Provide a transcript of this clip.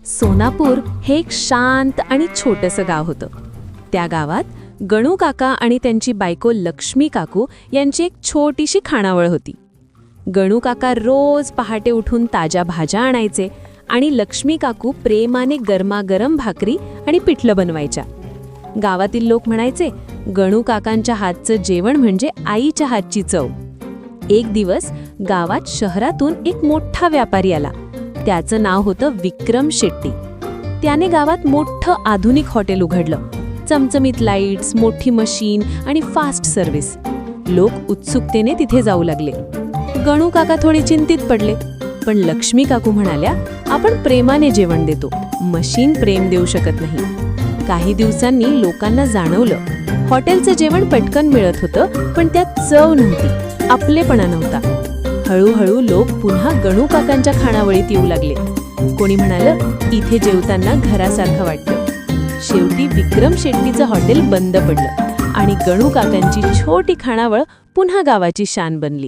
सोनापूर हे एक शांत आणि छोटंसं गाव होतं. त्या गावात गणू काका आणि त्यांची बायको लक्ष्मी काकू यांची एक छोटीशी खाणावळ होती. गणू काका रोज पहाटे उठून ताज्या भाज्या आणायचे आणि लक्ष्मी काकू प्रेमाने गरमागरम भाकरी आणि पिठलं बनवायच्या. गावातील लोक म्हणायचे, गणू काकांच्या हातचं जेवण म्हणजे आईच्या हातची चव. एक दिवस गावात शहरातून एक मोठा व्यापारी आला. त्याचं नाव होतं विक्रम शेट्टी. त्याने गावात मोठं आधुनिक हॉटेल उघडलं. चमचमीत लाईट्स, मोठी मशीन आणि फास्ट सर्व्हिस. लोक उत्सुकतेने तिथे जाऊ लागले. गणू काका थोडे चिंतित पडले, पण लक्ष्मी काकू म्हणाल्या, आपण प्रेमाने जेवण देतो, मशीन प्रेम देऊ शकत नाही. काही दिवसांनी लोकांना जाणवलं, हॉटेलचं जेवण पटकन मिळत होतं, पण त्यात चव नव्हती, आपलेपणा नव्हता. हळूहळू लोक पुन्हा गणू काकांच्या खानावळीत येऊ लागले. कोणी म्हणालं, इथे जेवताना घरासारखं वाटतं. शेवटी विक्रम शेट्टीचं हॉटेल बंद पडलं आणि गणू काकांची छोटी खानावळ पुन्हा गावाची शान बनली.